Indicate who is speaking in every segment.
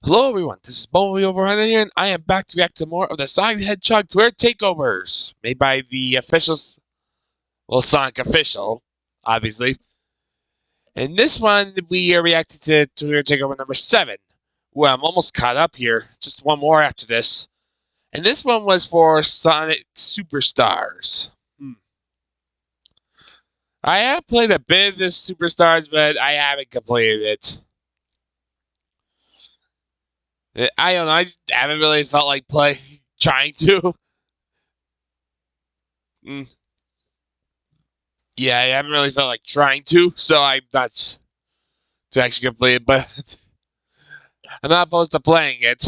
Speaker 1: Hello everyone, this is Bumblebee over here, and I am back to react to more of the Sonic the Hedgehog Twitter takeovers made by the officials, well, Sonic official, obviously. And this one, we are reacting to Twitter takeover number 7. Well, I'm almost caught up here, just one more after this. And this one was for Sonic Superstars. I have played a bit of this Superstars, but I haven't completed it. I don't know. I just haven't really felt like trying to. Yeah, I haven't really felt like trying to, so I'm not to actually complete it, but I'm not opposed to playing it.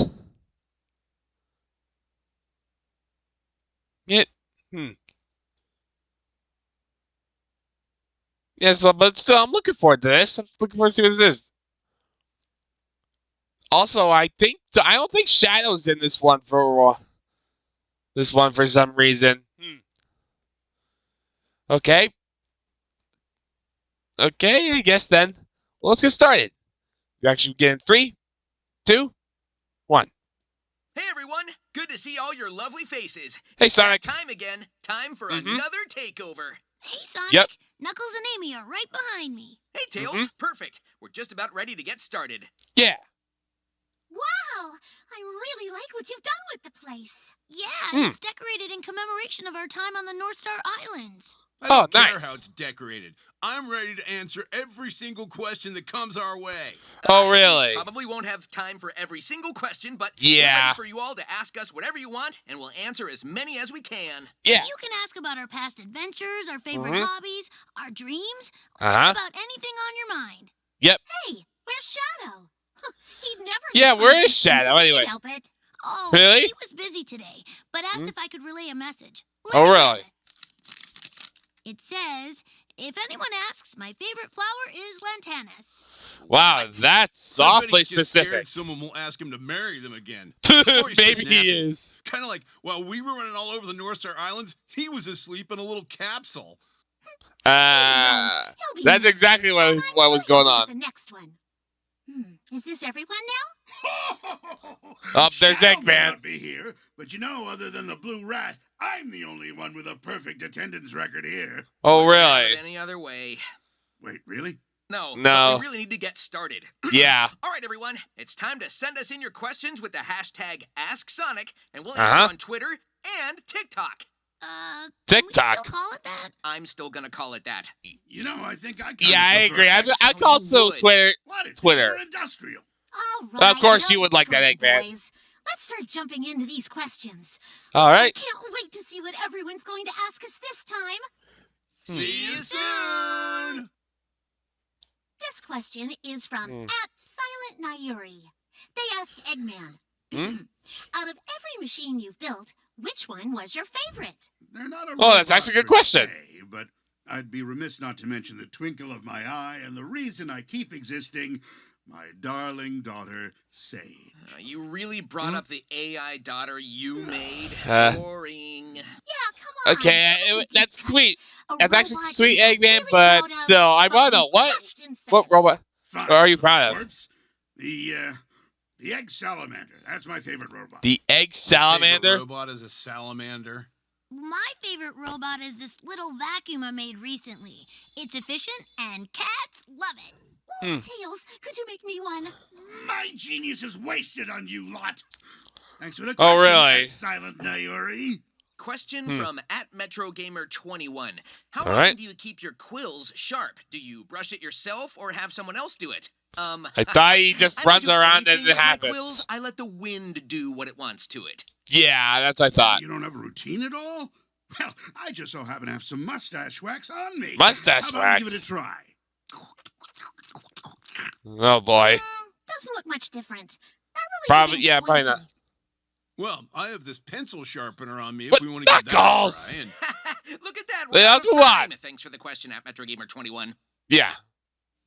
Speaker 1: Yeah, so, but still, I'm looking forward to this. I'm looking forward to see what this is. Also, I don't think Shadow's in this one for some reason. Okay. Okay, I guess then. Well, let's get started. You actually get in 3, 2, 1.
Speaker 2: Hey everyone, good to see all your lovely faces.
Speaker 1: Hey Sonic.
Speaker 2: Time again. Time for another takeover.
Speaker 3: Hey Sonic.
Speaker 1: Yep.
Speaker 3: Knuckles and Amy are right behind me.
Speaker 2: Hey Tails, perfect. We're just about ready to get started.
Speaker 1: Yeah.
Speaker 3: Wow, I really like what you've done with the place. Yeah, it's decorated in commemoration of our time on the North Star Islands.
Speaker 4: I don't care
Speaker 1: nice.
Speaker 4: how it's decorated. I'm ready to answer every single question that comes our way.
Speaker 1: Oh, really?
Speaker 2: Probably won't have time for every single question, but
Speaker 1: yeah,
Speaker 2: we're ready for you all to ask us whatever you want, and we'll answer as many as we can.
Speaker 1: Yeah.
Speaker 3: You can ask about our past adventures, our favorite hobbies, our dreams, or
Speaker 1: Uh-huh.
Speaker 3: just about anything on your mind.
Speaker 1: Yep.
Speaker 3: Hey, where's Shadow? He'd never.
Speaker 1: Yeah, where is Shadow anyway?
Speaker 3: Help it. Oh,
Speaker 1: really?
Speaker 3: He was busy today, but asked if I could relay a message.
Speaker 1: Oh, really?
Speaker 3: It says, if anyone asks, my favorite flower is lantanas.
Speaker 1: Wow, that's awfully
Speaker 4: He's just
Speaker 1: specific.
Speaker 4: scared someone will ask him to marry them again.
Speaker 1: Maybe he is.
Speaker 4: Kind of like while we were running all over the North Star Islands, he was asleep in a little capsule.
Speaker 1: That's exactly what was going on.
Speaker 3: The next one. Is this everyone now?
Speaker 1: Oh, there's
Speaker 5: Shadow
Speaker 1: Eggman.
Speaker 5: may not be here, but you know, other than the Blue Rat, I'm the only one with a perfect attendance record here.
Speaker 1: Oh,
Speaker 2: Wouldn't
Speaker 1: really?
Speaker 2: have it any other way.
Speaker 5: Wait, really?
Speaker 2: No.
Speaker 1: No.
Speaker 2: But we really need to get started.
Speaker 1: Yeah.
Speaker 2: All right, everyone. It's time to send us in your questions with the hashtag AskSonic, and we'll answer on Twitter and TikTok.
Speaker 3: Can
Speaker 1: TikTok.
Speaker 3: we still call it that?
Speaker 2: I'm still gonna call it that.
Speaker 5: You know, I think I
Speaker 1: Yeah, I agree. I call it so Twitter. Twitter.
Speaker 5: Industrial.
Speaker 3: All right.
Speaker 1: Of course you would like that, Eggman.
Speaker 3: Boys. Let's start jumping into these questions.
Speaker 1: All right.
Speaker 3: I can't wait to see what everyone's going to ask us this time.
Speaker 4: See you soon!
Speaker 3: This question is from @SilentNayuri. They asked Eggman, out of every machine you've built, which one was your favorite?
Speaker 5: They're not a
Speaker 1: Oh, that's
Speaker 5: robot
Speaker 1: actually a good
Speaker 5: per
Speaker 1: question.
Speaker 5: se, but I'd be remiss not to mention the twinkle of my eye and the reason I keep existing, my darling daughter, Sage.
Speaker 2: You really brought up the AI daughter you made. Boring.
Speaker 3: Yeah, come on.
Speaker 1: Okay, that's sweet.
Speaker 3: A
Speaker 1: That's actually
Speaker 3: robot
Speaker 1: sweet,
Speaker 3: you're
Speaker 1: Eggman,
Speaker 3: really
Speaker 1: but
Speaker 3: proud of,
Speaker 1: still, I
Speaker 3: but
Speaker 1: want to know
Speaker 3: we
Speaker 1: what
Speaker 3: crushed in
Speaker 1: robot
Speaker 5: Fine.
Speaker 1: are you proud of?
Speaker 5: Corpse, the egg salamander. That's my favorite robot.
Speaker 1: The egg
Speaker 4: Favorite
Speaker 1: salamander.
Speaker 4: robot is a salamander.
Speaker 3: My favorite robot is this little vacuum I made recently. It's efficient and cats love it. Ooh, Tails, could you make me one?
Speaker 5: My genius is wasted on you lot. Thanks for the
Speaker 1: Oh,
Speaker 5: question,
Speaker 1: really?
Speaker 5: Silent Nayuri.
Speaker 2: Question from @MetroGamer21. How
Speaker 1: All
Speaker 2: often
Speaker 1: right.
Speaker 2: do you keep your quills sharp? Do you brush it yourself or have someone else do it?
Speaker 1: I thought he just
Speaker 2: I don't
Speaker 1: runs
Speaker 2: do
Speaker 1: around and
Speaker 2: anything
Speaker 1: it
Speaker 2: with my quills.
Speaker 1: happens.
Speaker 2: I let the wind do what it wants to it.
Speaker 1: Yeah, that's what I thought.
Speaker 5: You don't have a routine at all? Well, I just so happen to have some mustache wax on me.
Speaker 1: Mustache
Speaker 5: How about we give it
Speaker 1: wax.
Speaker 5: a try?
Speaker 1: Oh boy.
Speaker 3: Doesn't look much different. Not really
Speaker 1: Probably.
Speaker 3: getting
Speaker 1: Yeah, probably not.
Speaker 3: pointy.
Speaker 4: Well, I have this pencil sharpener on me
Speaker 1: But
Speaker 4: if we want to give that a
Speaker 1: Knuckles!
Speaker 4: try. And
Speaker 2: Look at that.
Speaker 1: Well,
Speaker 2: We're out
Speaker 1: let's
Speaker 2: of
Speaker 1: move on.
Speaker 2: time. Thanks for the question @MetroGamer21.
Speaker 1: Yeah.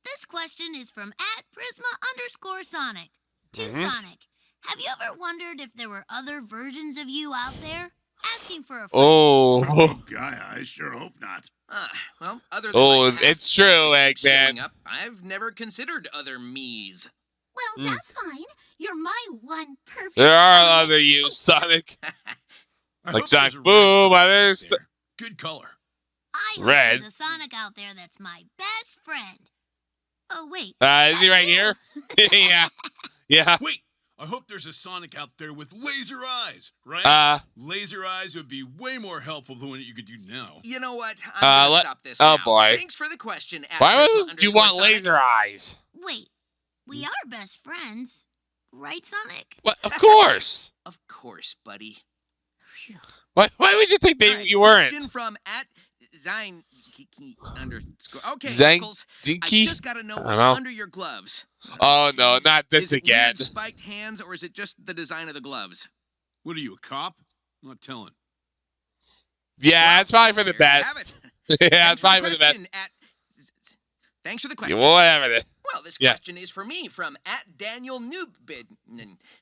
Speaker 3: This question is from @Prisma_Sonic. To Sonic, have you ever wondered if there were other versions of you out there? Asking for a friend.
Speaker 1: Oh.
Speaker 5: Oh, guy, I sure hope not.
Speaker 2: Well, other than
Speaker 1: Oh,
Speaker 2: my past
Speaker 1: it's true,
Speaker 2: self that keeps
Speaker 1: Eggman.
Speaker 2: showing up, I've never considered other me's.
Speaker 3: Well, that's fine. You're my one perfect.
Speaker 1: There are
Speaker 3: Sonic.
Speaker 1: other you, Sonic.
Speaker 4: I
Speaker 1: Like
Speaker 4: hope
Speaker 1: Sonic
Speaker 4: there's a red
Speaker 1: Boom,
Speaker 4: Sonic
Speaker 1: others.
Speaker 4: out there. Good color.
Speaker 6: I hope
Speaker 1: Red.
Speaker 6: there's a Sonic out there that's my best friend. Oh, wait.
Speaker 1: Is he right here? Yeah. Yeah.
Speaker 4: Wait, I hope there's a Sonic out there with laser eyes, right? Laser eyes would be way more helpful than what you could do now.
Speaker 2: You know what? I'm gonna stop this
Speaker 1: oh
Speaker 2: now.
Speaker 1: boy.
Speaker 2: Thanks for the question.
Speaker 1: Why would you want laser eyes?
Speaker 6: Wait, we are best friends. Right, Sonic?
Speaker 1: What? Of course.
Speaker 2: Of course, buddy.
Speaker 6: Phew.
Speaker 1: Why would you think
Speaker 2: All right,
Speaker 1: you weren't?
Speaker 2: Question from @Zine _ Okay,
Speaker 1: Zine-
Speaker 2: Knuckles. I
Speaker 1: Zinky?
Speaker 2: just gotta know
Speaker 1: I
Speaker 2: what's
Speaker 1: don't know.
Speaker 2: under your gloves.
Speaker 1: Oh no,
Speaker 2: Jeez.
Speaker 1: not this
Speaker 2: Is it
Speaker 1: again.
Speaker 2: weird spiked hands, or is it just the design of the gloves?
Speaker 4: What are you, a cop? I'm not telling.
Speaker 1: Yeah,
Speaker 2: Well,
Speaker 1: it's probably for the
Speaker 2: there you have
Speaker 1: best.
Speaker 2: it.
Speaker 1: Yeah,
Speaker 2: Thanks
Speaker 1: it's probably for the best.
Speaker 2: question Thanks for the
Speaker 1: Yeah,
Speaker 2: question.
Speaker 1: whatever. It is.
Speaker 2: Well, this
Speaker 1: Yeah.
Speaker 2: question is for me from @DanielNoobid.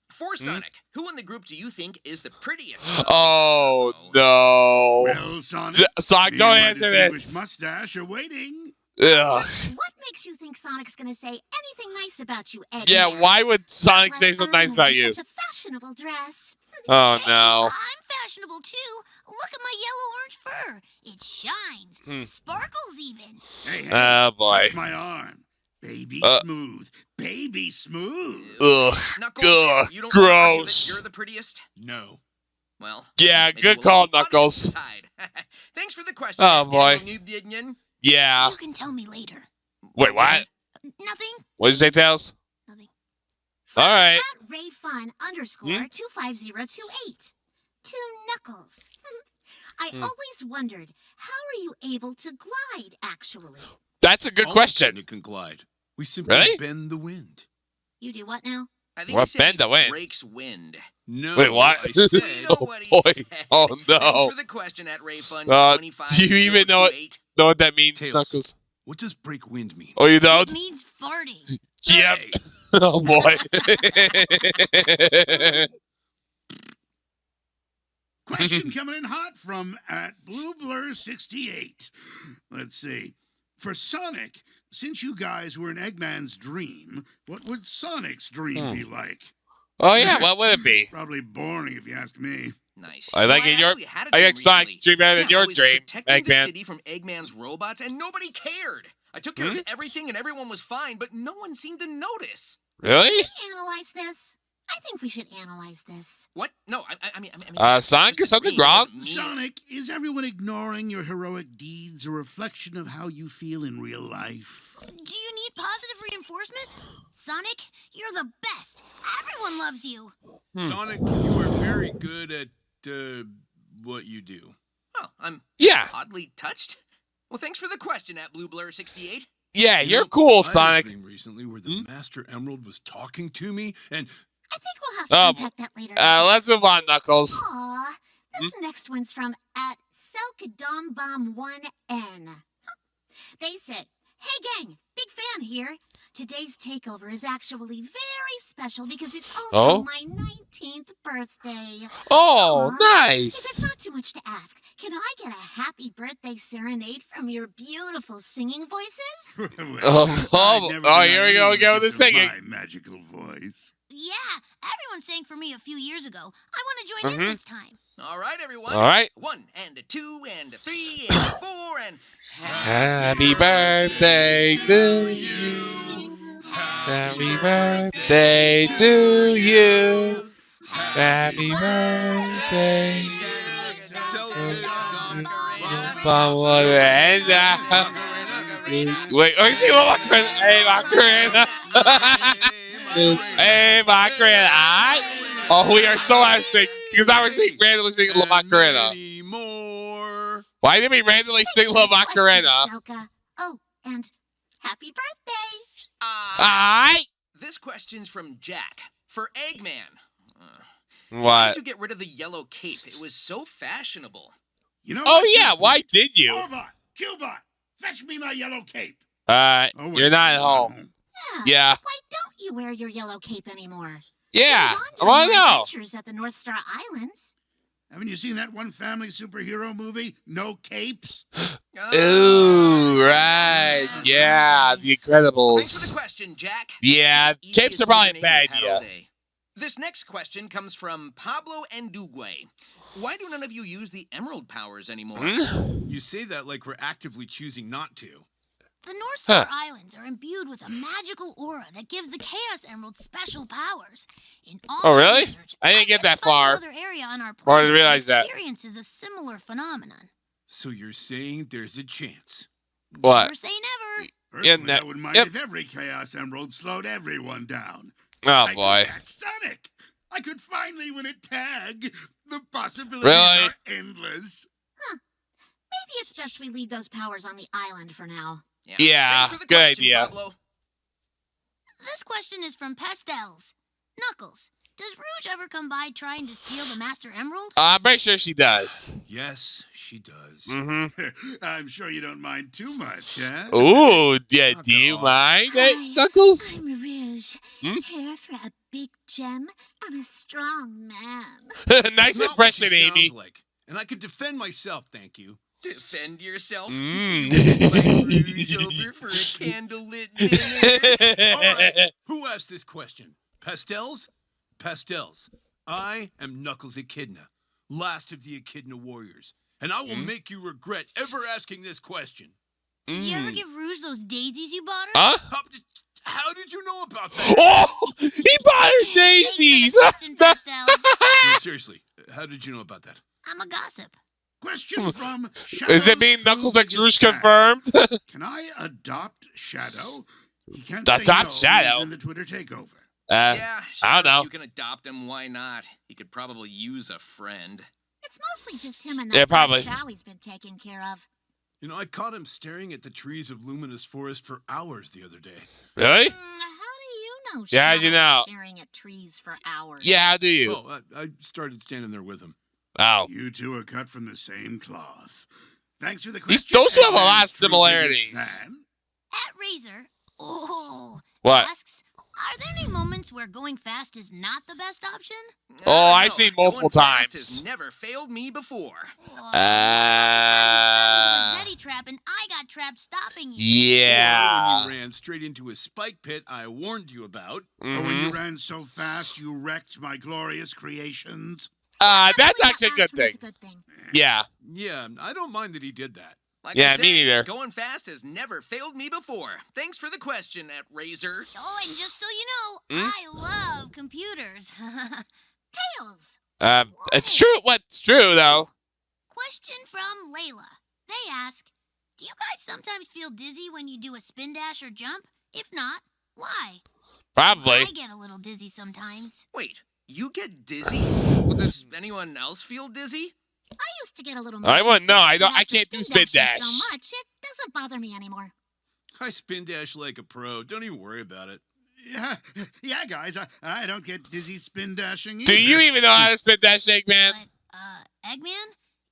Speaker 2: For Sonic, who in the group do you think is the prettiest?
Speaker 1: Oh no.
Speaker 5: Well, Sonic,
Speaker 1: Sonic,
Speaker 5: me
Speaker 1: don't
Speaker 5: and my
Speaker 1: answer
Speaker 5: distinguished
Speaker 1: this.
Speaker 5: mustache are waiting.
Speaker 1: Ugh.
Speaker 3: What makes you think Sonic's gonna say anything nice about you, Eggman?
Speaker 1: Yeah, why would Sonic say
Speaker 3: Well,
Speaker 1: something nice
Speaker 3: I'm
Speaker 1: about
Speaker 3: in
Speaker 1: you?
Speaker 3: Such a fashionable dress.
Speaker 1: Oh
Speaker 6: Hey,
Speaker 1: no.
Speaker 6: I'm fashionable too. Look at my yellow-orange fur. It shines. Sparkles even.
Speaker 5: Hey, hey,
Speaker 1: Oh boy.
Speaker 5: touch my arm. Baby smooth. Baby smooth.
Speaker 1: Ugh.
Speaker 2: Knuckles,
Speaker 1: Ugh.
Speaker 2: you don't wanna argue that
Speaker 1: Gross.
Speaker 2: you're the prettiest?
Speaker 4: No.
Speaker 2: Well,
Speaker 1: Yeah,
Speaker 2: maybe
Speaker 1: good
Speaker 2: we'll
Speaker 1: call,
Speaker 2: look on the
Speaker 1: Knuckles.
Speaker 2: side. Thanks for the question.
Speaker 1: Oh, boy.
Speaker 2: Daniel.
Speaker 1: Yeah.
Speaker 6: You can tell me later.
Speaker 1: Wait, what?
Speaker 6: Nothing?
Speaker 1: What did you say, Tails?
Speaker 6: Nothing.
Speaker 1: All right.
Speaker 3: @RayFun _ 25028. To Knuckles. I always wondered, how are you able to glide, actually?
Speaker 1: That's a good
Speaker 4: All
Speaker 1: question.
Speaker 4: Sonic can glide. We simply
Speaker 1: Really?
Speaker 4: bend the wind.
Speaker 3: You do what now?
Speaker 2: I think
Speaker 1: What,
Speaker 2: he said
Speaker 1: bend
Speaker 2: he
Speaker 1: the wind?
Speaker 2: breaks wind.
Speaker 4: No.
Speaker 1: Wait, what?
Speaker 4: I said,
Speaker 2: You know
Speaker 1: Oh,
Speaker 2: what he
Speaker 1: boy.
Speaker 2: said.
Speaker 1: Oh, no.
Speaker 2: Thanks for the question @RayFun
Speaker 1: do you even know what-
Speaker 2: 25028.
Speaker 1: Know what that means,
Speaker 4: Tails.
Speaker 1: Knuckles?
Speaker 4: what does break wind mean?
Speaker 1: Oh, you
Speaker 6: It
Speaker 1: don't?
Speaker 6: means farting.
Speaker 1: Yep.
Speaker 4: Hey,
Speaker 1: Oh boy.
Speaker 5: Question coming in hot from @BlueBlur68. Let's see. For Sonic, since you guys were in Eggman's dream, what would Sonic's dream be like?
Speaker 1: Oh yeah, what would it be?
Speaker 5: Probably boring if you ask me.
Speaker 2: Nice.
Speaker 1: I like
Speaker 2: Well,
Speaker 1: it, your-
Speaker 2: actually had a
Speaker 1: I
Speaker 2: dream
Speaker 1: like Sonic's
Speaker 2: recently.
Speaker 1: dream better than
Speaker 2: Yeah,
Speaker 1: your
Speaker 2: I was
Speaker 1: dream,
Speaker 2: protecting the
Speaker 1: Eggman.
Speaker 2: city from Eggman's robots, and nobody cared. I took care of everything, and everyone was fine, but no one seemed to notice.
Speaker 1: Really?
Speaker 3: Analyze this. I think we should analyze this.
Speaker 2: What? No, I mean.
Speaker 1: Sonic,
Speaker 2: just
Speaker 1: is something
Speaker 2: dream, it
Speaker 1: wrong?
Speaker 2: doesn't mean-
Speaker 5: Sonic, is everyone ignoring your heroic deeds a reflection of how you feel in real life?
Speaker 6: Do you need positive reinforcement? Sonic, you're the best. Everyone loves you.
Speaker 4: Sonic, you are very good at what you do.
Speaker 2: Oh, I'm
Speaker 1: Yeah.
Speaker 2: oddly touched. Well, thanks for the question @BlueBlur68.
Speaker 1: Yeah,
Speaker 4: You
Speaker 1: you're
Speaker 4: know,
Speaker 1: cool,
Speaker 4: I had a
Speaker 1: Sonic.
Speaker 4: dream recently where the Master Emerald was talking to me, and
Speaker 3: I think we'll have to
Speaker 1: Oh,
Speaker 3: unpack that later.
Speaker 1: let's move on, Knuckles.
Speaker 3: Aw, this next one's from @SelkaDomBomb1N. They said, "Hey gang, big fan here. Today's takeover is actually very special because it's also
Speaker 1: Oh?
Speaker 3: my 19th birthday.
Speaker 1: Oh,
Speaker 3: Aw, If
Speaker 1: nice.
Speaker 3: it's not too much to ask, can I get a happy birthday serenade from your beautiful singing voices?"
Speaker 5: Well,
Speaker 1: Oh,
Speaker 5: I'd
Speaker 1: oh,
Speaker 5: never
Speaker 1: oh,
Speaker 5: deny
Speaker 1: here we go
Speaker 5: anyone
Speaker 1: again with the
Speaker 5: gift of
Speaker 1: singing.
Speaker 5: My magical voice.
Speaker 6: Yeah, everyone sang for me a few years ago. I want to join in this time.
Speaker 2: All right, everyone.
Speaker 1: All right.
Speaker 2: 1 and a 2 and a 3 and a 4 and
Speaker 1: Happy birthday to you. Happy birthday to you. Happy birthday. Wait, oh, you see what Macarena? Hey, Macarena. Hey, Macarena. Alright. Oh, we are so out of sync because I was randomly singing La Macarena.
Speaker 4: Anymore.
Speaker 1: Why did we randomly sing La
Speaker 3: Thanks for the question,
Speaker 1: Macarena?
Speaker 3: Selka. Oh, and happy birthday.
Speaker 1: Alright.
Speaker 2: This question's from Jack for Eggman. Why
Speaker 1: What?
Speaker 2: did you get rid of the yellow cape? It was so fashionable.
Speaker 5: You know
Speaker 1: Oh
Speaker 5: what?
Speaker 1: yeah,
Speaker 5: Good
Speaker 1: why
Speaker 5: point.
Speaker 1: did you?
Speaker 5: Orbot, Killbot, fetch me my yellow cape.
Speaker 1: Uh,
Speaker 5: Oh, wait,
Speaker 1: you're not at
Speaker 5: I'm
Speaker 1: home. Yeah.
Speaker 3: Why don't you wear your yellow cape anymore?
Speaker 1: Yeah.
Speaker 3: It was
Speaker 1: I
Speaker 3: on
Speaker 1: want to
Speaker 3: during my
Speaker 1: know.
Speaker 3: adventures at the North Star Islands.
Speaker 5: Haven't you seen that one family superhero movie, No Capes?
Speaker 1: Ooh, right. Yeah, The
Speaker 2: Thanks for the
Speaker 1: Incredibles.
Speaker 2: question, Jack.
Speaker 1: Yeah,
Speaker 2: Easiest
Speaker 1: capes are probably a
Speaker 2: username
Speaker 1: bad
Speaker 2: we've had all
Speaker 1: idea.
Speaker 2: day. This next question comes from Pablo Endugue. Why do none of you use the emerald powers anymore?
Speaker 4: You say that like we're actively choosing not to.
Speaker 6: The North Star Islands are imbued with a magical aura that gives the Chaos Emerald special powers. In all
Speaker 1: Oh,
Speaker 6: my
Speaker 1: really?
Speaker 6: research,
Speaker 1: I didn't get that
Speaker 6: find no
Speaker 1: far.
Speaker 6: other area on our
Speaker 1: Or I
Speaker 6: planet
Speaker 1: realize that.
Speaker 6: experiences a similar phenomenon.
Speaker 4: So you're saying there's a chance.
Speaker 1: What?
Speaker 6: Never say never.
Speaker 5: Personally,
Speaker 1: Yeah,
Speaker 5: I wouldn't mind
Speaker 1: yep.
Speaker 5: if every Chaos Emerald slowed everyone down.
Speaker 1: Oh,
Speaker 5: I
Speaker 1: boy.
Speaker 5: could catch Sonic. I could finally win a tag. The possibilities
Speaker 1: Really?
Speaker 5: are endless.
Speaker 3: Maybe it's best we leave those powers on the island for now.
Speaker 1: Yeah,
Speaker 2: Thanks for the
Speaker 1: good
Speaker 2: question,
Speaker 1: idea.
Speaker 2: Pablo.
Speaker 6: This question is from Pastels. Knuckles, does Rouge ever come by trying to steal the Master Emerald?
Speaker 1: I'm pretty sure she does.
Speaker 4: Yes, she does.
Speaker 1: Mm-hmm.
Speaker 5: I'm sure you don't mind too much, huh?
Speaker 1: Ooh, yeah,
Speaker 4: Knock
Speaker 1: do
Speaker 4: it
Speaker 1: you
Speaker 4: off.
Speaker 1: mind
Speaker 3: Hi,
Speaker 1: it, Knuckles?
Speaker 3: I'm Rouge,
Speaker 1: Hmm?
Speaker 3: here for a big gem and a strong man.
Speaker 1: Nice
Speaker 4: It's not what
Speaker 1: impression,
Speaker 4: she sounds
Speaker 1: Amy.
Speaker 4: like. And I could defend myself, thank you.
Speaker 2: Defend yourself.
Speaker 1: Mm.
Speaker 2: Invite Rouge over for a candlelit dinner.
Speaker 4: All right, who asked this question? Pastels? Pastels. I am Knuckles Echidna, last of the Echidna warriors, and I will make you regret ever asking this question.
Speaker 6: Did you ever give Rouge those daisies you bought her?
Speaker 1: Huh?
Speaker 4: How did you know about that?
Speaker 1: Oh, he bought her daisies.
Speaker 6: Thanks for the question, Pastels.
Speaker 4: No, seriously, how did you know about that?
Speaker 6: I'm a gossip.
Speaker 5: Question from Shadow.
Speaker 1: Does it mean Knuckles X Rouge confirmed?
Speaker 5: Can I adopt Shadow? He can't
Speaker 1: Adopt
Speaker 5: say no
Speaker 1: Shadow?
Speaker 5: in the Twitter takeover.
Speaker 2: Yeah, sure,
Speaker 1: I don't know.
Speaker 2: You can adopt him, why not? He could probably use a friend.
Speaker 3: It's mostly just him and
Speaker 1: Yeah,
Speaker 3: that
Speaker 1: probably.
Speaker 3: chow he's been taking care of.
Speaker 4: You know, I caught him staring at the trees of Luminous Forest for hours the other day.
Speaker 1: Really?
Speaker 3: How do you know
Speaker 1: Yeah, how'd you
Speaker 3: Shadow's
Speaker 1: know?
Speaker 3: staring at trees for hours?
Speaker 1: Yeah, how do you?
Speaker 4: Oh, I started standing there with him.
Speaker 1: Oh.
Speaker 5: You two are cut from the same cloth. Thanks for the
Speaker 1: These-
Speaker 5: question.
Speaker 1: those two have a lot of
Speaker 5: Eggman's true biggest
Speaker 1: similarities.
Speaker 5: fan.
Speaker 6: At Razor,
Speaker 1: What?
Speaker 6: asks, are there any moments where going fast is not the best option?
Speaker 1: Oh,
Speaker 2: I
Speaker 1: I've
Speaker 2: don't know.
Speaker 1: seen multiple
Speaker 2: Going fast
Speaker 1: times.
Speaker 2: has never failed me before.
Speaker 6: What about the time you fell into a
Speaker 1: Uh,
Speaker 6: Zeddy trap and I got trapped stopping you?
Speaker 1: yeah.
Speaker 4: Or when you ran straight into a spike pit I warned you about.
Speaker 5: Or when you
Speaker 1: Mhm.
Speaker 5: ran so fast you wrecked my glorious creations.
Speaker 1: That's
Speaker 3: Doing that
Speaker 1: actually a
Speaker 3: last
Speaker 1: good
Speaker 3: one is
Speaker 1: thing.
Speaker 3: a good thing.
Speaker 1: Yeah.
Speaker 4: Yeah, I don't mind that he did that.
Speaker 2: Like
Speaker 1: Yeah,
Speaker 2: I said,
Speaker 1: me neither.
Speaker 2: Going fast has never failed me before. Thanks for the question, at Razor.
Speaker 6: Oh, and just so you know,
Speaker 1: Hmm?
Speaker 6: I love computers.
Speaker 3: Tails!
Speaker 1: It's true. What's true though?
Speaker 6: Question from Layla. They ask, do you guys sometimes feel dizzy when you do a spin dash or jump? If not, why?
Speaker 1: Probably.
Speaker 6: I get a little dizzy sometimes.
Speaker 2: Wait, you get dizzy? Well, does anyone else feel dizzy?
Speaker 3: I used to get a little
Speaker 1: I
Speaker 3: motion
Speaker 1: wouldn't know.
Speaker 3: sick,
Speaker 1: I don't-
Speaker 3: but
Speaker 1: I
Speaker 3: after
Speaker 1: can't do spin
Speaker 3: dashing
Speaker 1: dash.
Speaker 3: so much, it doesn't bother me anymore.
Speaker 4: I spin dash like a pro. Don't even worry about it.
Speaker 5: Yeah, guys, I don't get dizzy spin dashing either.
Speaker 1: Do you even know how to spin dash, Eggman?
Speaker 6: But, Eggman,